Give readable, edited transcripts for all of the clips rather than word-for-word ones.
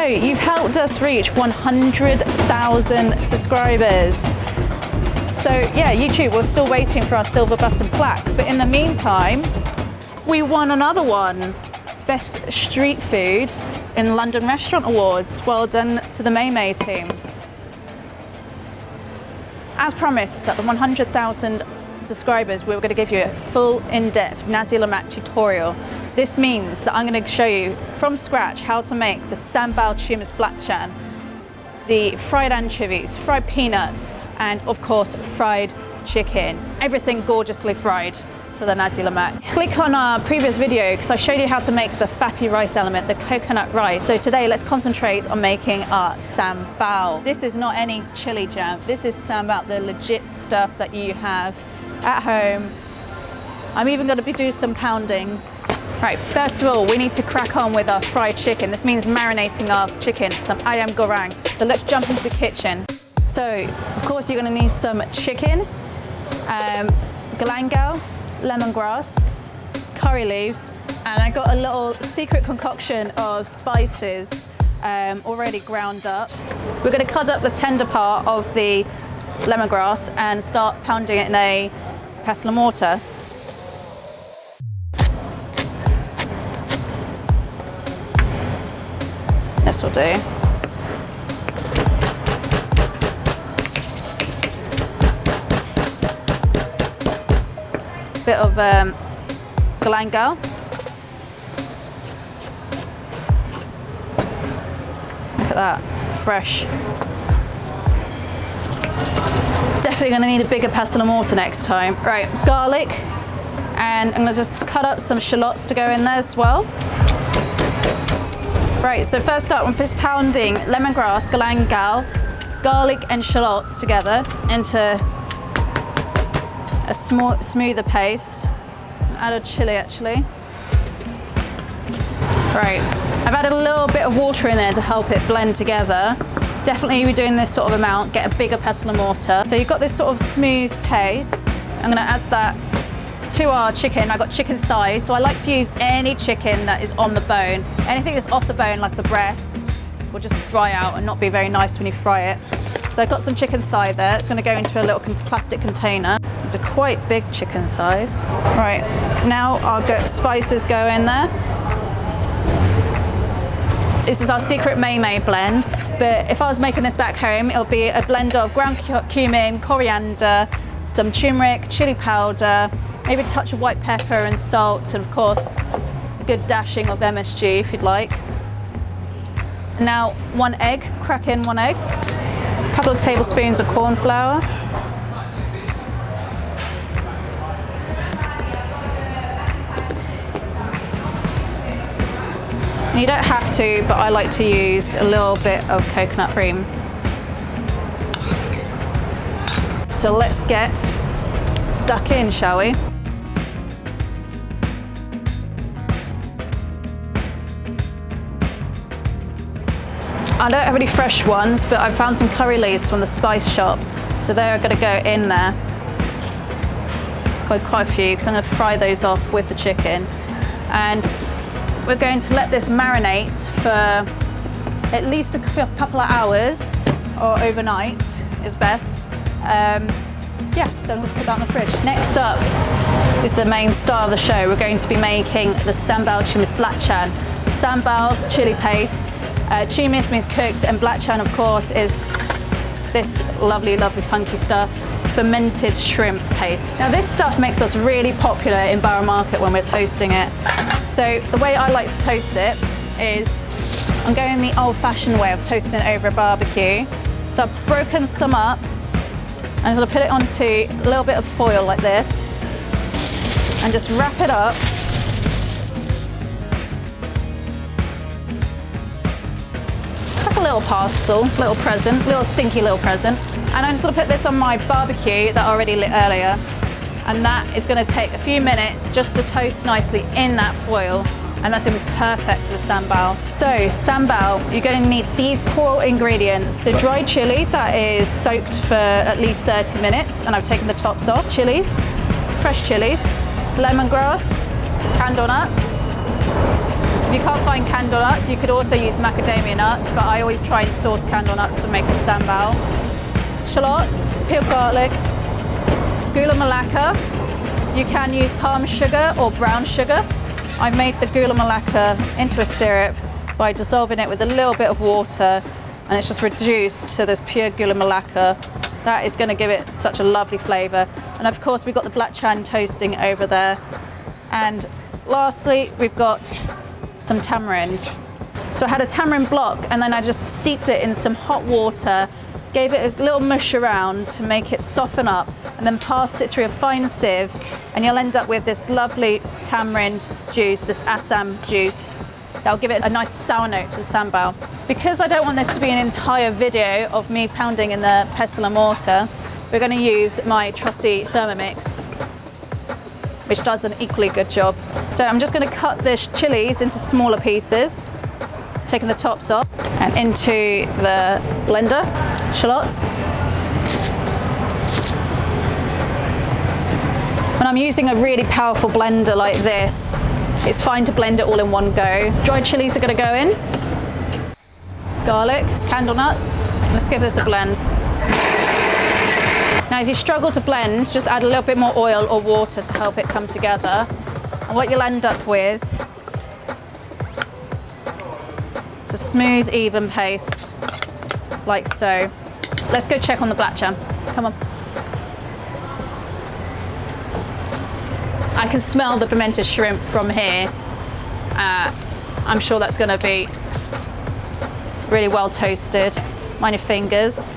you've helped us reach 100,000 subscribers. So yeah, YouTube, we're still waiting for our silver button plaque. But in the meantime, we won another one. Best Street Food in London Restaurant Awards. Well done to the May team. As promised, at the 100,000 subscribers, we were going to give you a full in-depth Nasi lemak tutorial. This means that I'm going to show you from scratch how to make the sambal tumis belacan, the fried anchovies, fried peanuts, and of course fried chicken. Everything gorgeously fried for the Nasi lemak. Click on our previous video because I showed you how to make the fatty rice element, the coconut rice. So today let's concentrate on making our sambal. This is not any chili jam. This is sambal, the legit stuff that you have at home. I'm even going to be doing some pounding. Right, first of all, we need to crack on with our fried chicken. This means marinating our chicken, some ayam goreng. So let's jump into the kitchen. So, of course, you're going to need some chicken, galangal, lemongrass, curry leaves, and I got a little secret concoction of spices already ground up. We're going to cut up the tender part of the lemongrass and start pounding it in a pestle and mortar. This will do. Bit of galangal. Look at that, fresh. Definitely going to need a bigger pestle and mortar next time. Right, garlic, and I'm going to just cut up some shallots to go in there as well. Right, so first up, I'm just pounding lemongrass, galangal, garlic and shallots together into a smoother paste. Add a chili actually. Right, I've added a little bit of water in there to help it blend together. Definitely you're doing this sort of amount, get a bigger pestle and mortar. So you've got this sort of smooth paste. I'm gonna add that to our chicken. I got chicken thighs, so I like to use any chicken that is on the bone. Anything that's off the bone, like the breast, will just dry out and not be very nice when you fry it. So I've got some chicken thigh there. It's going to go into a little plastic container. These are quite big chicken thighs. Right, now our spices go in there. This is our secret May blend, but if I was making this back home, it'll be a blend of ground cumin, coriander, some turmeric, chili powder, maybe a touch of white pepper and salt, and of course, a good dashing of MSG if you'd like. And now 1 egg, crack in 1 egg, a couple of tablespoons of corn flour, and you don't have to, but I like to use a little bit of coconut cream. So let's get stuck in, shall we? I don't have any fresh ones, but I found some curry leaves from the spice shop. So they're going to go in there. Got quite a few because I'm going to fry those off with the chicken. And we're going to let this marinate for at least a couple of hours, or overnight is best. Yeah, so I'm going to put that in the fridge. Next up is the main star of the show. We're going to be making the sambal tumis belacan. So sambal, chili paste, tumis means cooked, and belacan, of course, is this lovely, lovely funky stuff, fermented shrimp paste. Now this stuff makes us really popular in Borough Market when we're toasting it. So the way I like to toast it is, I'm going the old-fashioned way of toasting it over a barbecue. So I've broken some up, and I'm going to put it onto a little bit of foil like this, and just wrap it up. Like a little parcel, little present, little stinky little present. And I'm just going to put this on my barbecue that I already lit earlier, and that is going to take a few minutes just to toast nicely in that foil. And that's going to be perfect for the sambal. So sambal, you're going to need these core ingredients. The dried chili that is soaked for at least 30 minutes, and I've taken the tops off. Chilies, fresh chilies, lemongrass, candle nuts, If you can't find candle nuts, you could also use macadamia nuts, but I always try and source candle nuts for making sambal. Shallots, peeled garlic, gula melaka. You can use palm sugar or brown sugar. I made the gula melaka into a syrup by dissolving it with a little bit of water, and it's just reduced to this pure gula melaka. That is going to give it such a lovely flavour. And of course we've got the black chan toasting over there. And lastly, we've got some tamarind. So I had a tamarind block, and then I just steeped it in some hot water, gave it a little mush around to make it soften up, and then passed it through a fine sieve, and you'll end up with this lovely tamarind juice, this Assam juice. That'll give it a nice sour note to the sambal. Because I don't want this to be an entire video of me pounding in the pestle and mortar, we're going to use my trusty Thermomix, which does an equally good job. So I'm just going to cut the chilies into smaller pieces, taking the tops off, and into the blender, shallots. When I'm using a really powerful blender like this, it's fine to blend it all in one go. Dried chilies are going to go in. Garlic, candle nuts. Let's give this a blend. Now if you struggle to blend, just add a little bit more oil or water to help it come together. And what you'll end up with is a smooth, even paste, like so. Let's go check on the black chan. Come on. I can smell the fermented shrimp from here. I'm sure that's going to be really well toasted. Mind your fingers.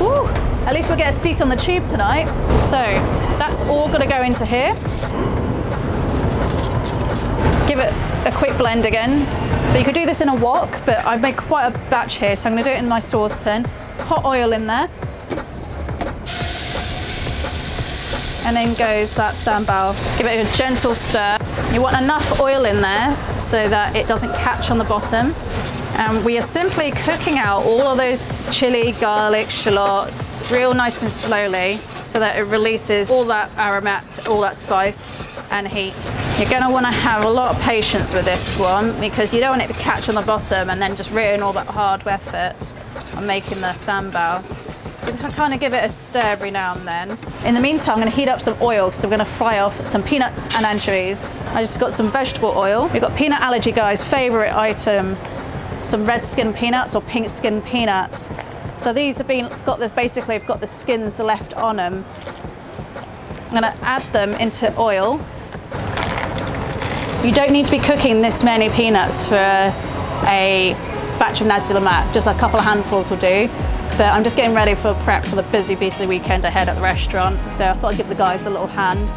Woo! At least we'll get a seat on the tube tonight. So that's all going to go into here. Give it a quick blend again. So you could do this in a wok, but I've made quite a batch here, so I'm going to do it in my saucepan. Hot oil in there. And then goes that sambal. Give it a gentle stir. You want enough oil in there so that it doesn't catch on the bottom. And we are simply cooking out all of those chili, garlic, shallots, real nice and slowly, so that it releases all that aromat, all that spice and heat. You're going to want to have a lot of patience with this one, because you don't want it to catch on the bottom and then just ruin all that hard effort on making the sambal. So you can kind of give it a stir every now and then. In the meantime, I'm going to heat up some oil, because I'm going to fry off some peanuts and anchovies. I just got some vegetable oil. We've got peanut allergy guy's favourite item, some red skin peanuts or pink skin peanuts. So these have basically got the skins left on them. I'm going to add them into oil. You don't need to be cooking this many peanuts for a batch of Nasi lemak, just a couple of handfuls will do. But I'm just getting ready for prep for the busy weekend ahead at the restaurant, so I thought I'd give the guys a little hand.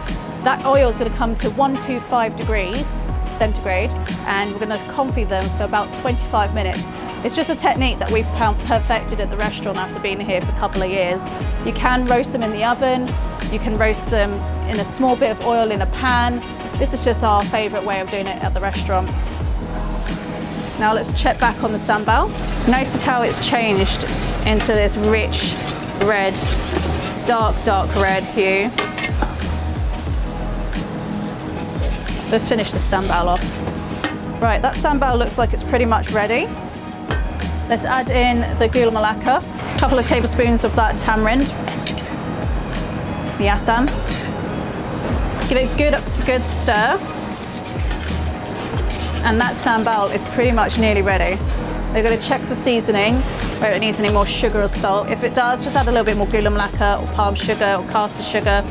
That oil is going to come to 125 degrees centigrade, and we're going to confit them for about 25 minutes. It's just a technique that we've perfected at the restaurant after being here for a couple of years. You can roast them in the oven, you can roast them in a small bit of oil in a pan. This is just our favourite way of doing it at the restaurant. Now let's check back on the sambal. Notice how it's changed into this rich red, dark red hue. Let's finish the sambal off. Right, that sambal looks like it's pretty much ready. Let's add in the gula melaka, a couple of tablespoons of that tamarind, the Assam. Give it a good stir. And that sambal is pretty much nearly ready. We're going to check the seasoning, whether it needs any more sugar or salt. If it does, just add a little bit more gula melaka or palm sugar or caster sugar.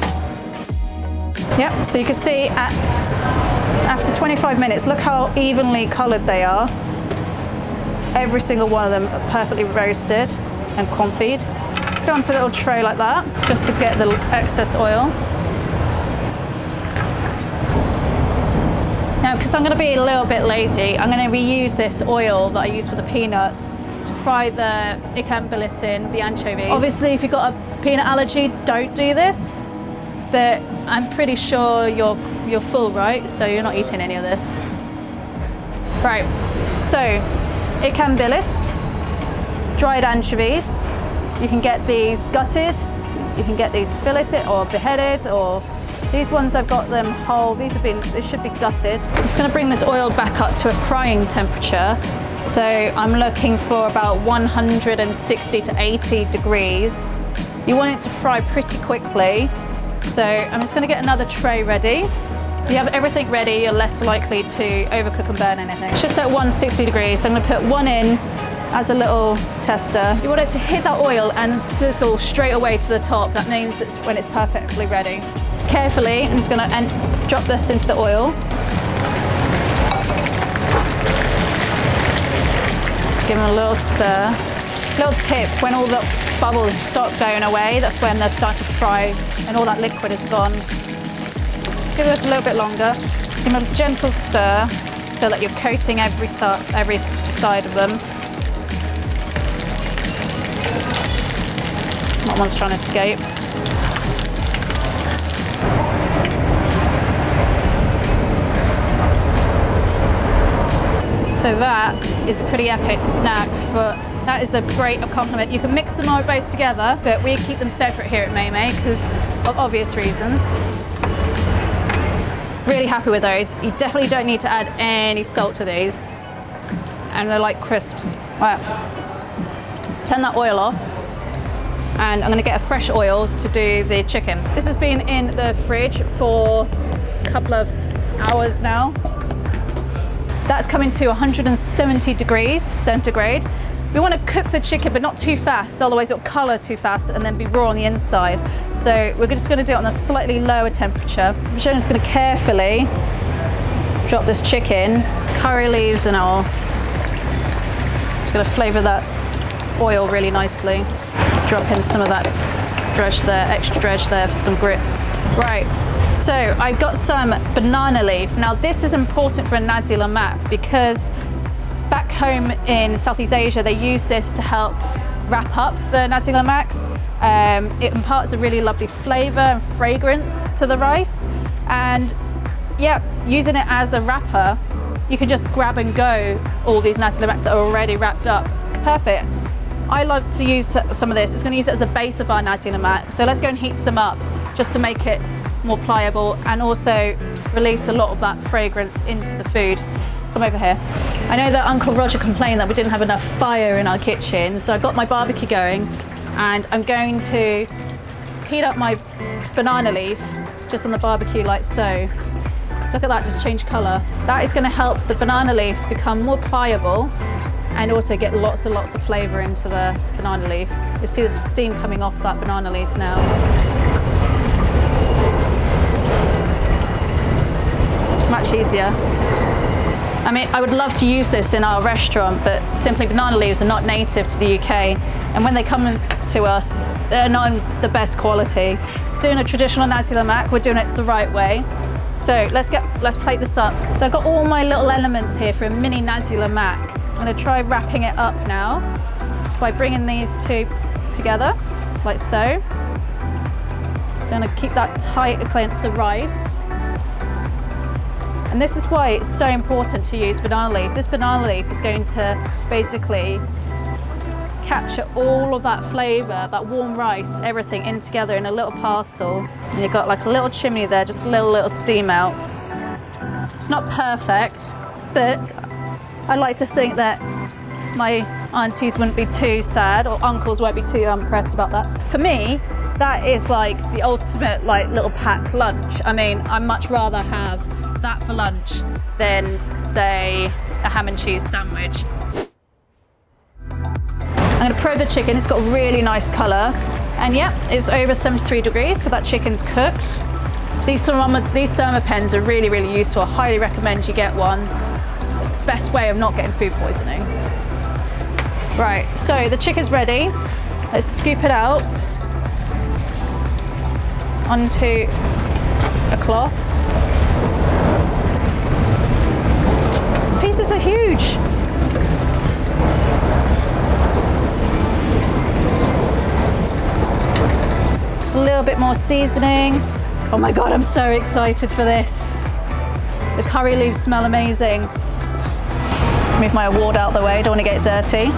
Yep, so you can see after 25 minutes, look how evenly coloured they are. Every single one of them are perfectly roasted and confit. Go onto a little tray like that, just to get the excess oil. Now, because I'm going to be a little bit lazy, I'm going to reuse this oil that I used for the peanuts to fry the ikan bilis in, the anchovies. Obviously, if you've got a peanut allergy, don't do this. But I'm pretty sure you're full, right? So you're not eating any of this. Right, so ikan bilis. dried anchovies. You can get these gutted, you can get these filleted or beheaded, or these ones I've got them whole. They should be gutted. I'm just gonna bring this oil back up to a frying temperature. So I'm looking for about 160 to 80 degrees. You want it to fry pretty quickly. So I'm just gonna get another tray ready. If you have everything ready, you're less likely to overcook and burn anything. It's just at 160 degrees, so I'm gonna put one in as a little tester. You want it to hit that oil and sizzle straight away to the top. That means it's when it's perfectly ready. Carefully, I'm just gonna drop this into the oil. Give them a little stir. Little tip, when all the bubbles stop going away, that's when they're starting to fry and all that liquid is gone. Just give it a little bit longer. Give them a gentle stir so that you're coating every side of them. Not one's trying to escape. So that is a pretty epic snack. That is a great accompaniment. You can mix them all both together, but we keep them separate here at Haigh because of obvious reasons. Really happy with those. You definitely don't need to add any salt to these. And they're like crisps. Right. Turn that oil off. And I'm gonna get a fresh oil to do the chicken. This has been in the fridge for a couple of hours now. That's coming to 170 degrees centigrade. We want to cook the chicken, but not too fast, otherwise it'll color too fast and then be raw on the inside. So we're just going to do it on a slightly lower temperature. I'm just going to carefully drop this chicken, curry leaves and all. It's going to flavor that oil really nicely. Drop in some of that dredge there, extra dredge there for some grits. Right. So I've got some banana leaf. Now this is important for a nasi lemak because back home in Southeast Asia they use this to help wrap up the nasi lemaks. It imparts a really lovely flavour and fragrance to the rice, and yeah, using it as a wrapper, you can just grab and go all these nasi lemaks that are already wrapped up. It's perfect. I love to use some of this. It's going to use it as the base of our nasi lemak. So let's go and heat some up just to make it more pliable and also release a lot of that fragrance into the food. Come over here. I know that Uncle Roger complained that we didn't have enough fire in our kitchen, so I got my barbecue going and I'm going to heat up my banana leaf just on the barbecue like so. Look at that, just change colour. That is going to help the banana leaf become more pliable and also get lots and lots of flavour into the banana leaf. You'll see the steam coming off that banana leaf now. Much easier. I mean, I would love to use this in our restaurant, but simply banana leaves are not native to the UK. And when they come to us, they're not in the best quality. Doing a traditional nasi lemak, we're doing it the right way. So let's plate this up. So I've got all my little elements here for a mini nasi lemak. I'm gonna try wrapping it up now, just by bringing these two together, like so. So I'm gonna keep that tight against the rice. And this is why it's so important to use banana leaf. This banana leaf is going to basically capture all of that flavour, that warm rice, everything in together in a little parcel. And you've got like a little chimney there, just a little steam out. It's not perfect, but I like to think that my aunties wouldn't be too sad, or uncles won't be too impressed about that. For me, that is like the ultimate like little packed lunch. I mean, I'd much rather have that for lunch than, say, a ham and cheese sandwich. I'm going to probe the chicken. It's got a really nice colour, and yeah, it's over 73 degrees, so that chicken's cooked. These thermopens are really, really useful. I highly recommend you get one. It's the best way of not getting food poisoning. Right, so the chicken's ready. Let's scoop it out onto a cloth. These pieces are huge. Just a little bit more seasoning. Oh my God, I'm so excited for this. The curry leaves smell amazing. Just move my award out the way, don't want to get it dirty.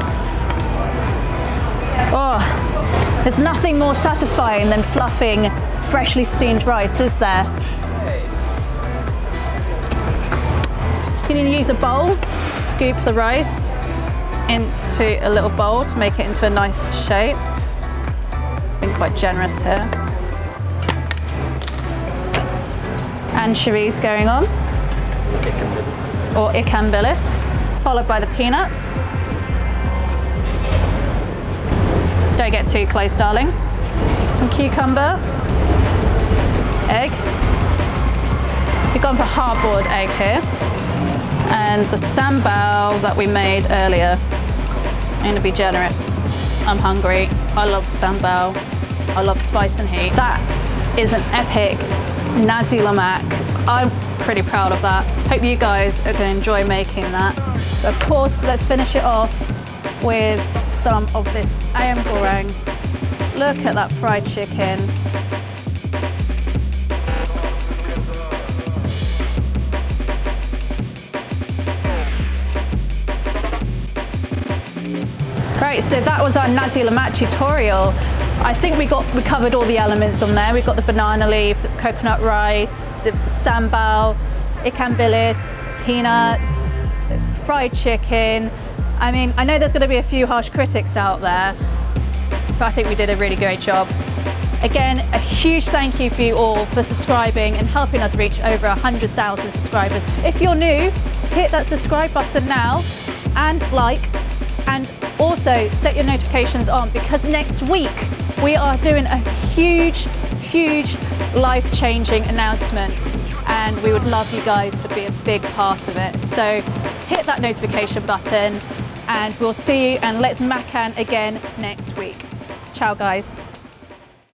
Oh, there's nothing more satisfying than fluffing freshly steamed rice, is there? Just going to use a bowl, scoop the rice into a little bowl to make it into a nice shape. Being quite generous here. Anchovies going on, or ikan bilis, followed by the peanuts. Don't get too close, darling. Some cucumber, egg. We've gone for hard-boiled egg here. And the sambal that we made earlier. I'm going to be generous. I'm hungry. I love sambal. I love spice and heat. That is an epic Nasi lemak. I'm pretty proud of that. Hope you guys are going to enjoy making that. But of course, let's finish it off with some of this ayam goreng. Look at that fried chicken. Right, so that was our Nasi lemak tutorial. I think we covered all the elements on there. We've got the banana leaf, the coconut rice, the sambal, ikan bilis, peanuts, fried chicken. I mean, I know there's going to be a few harsh critics out there, but I think we did a really great job. Again, a huge thank you for you all for subscribing and helping us reach over 100,000 subscribers. If you're new, hit that subscribe button now and like, and also set your notifications on, because next week we are doing a huge life-changing announcement, and we would love you guys to be a big part of it. So hit that notification button and we'll see you, and let's makan again next week. Ciao guys.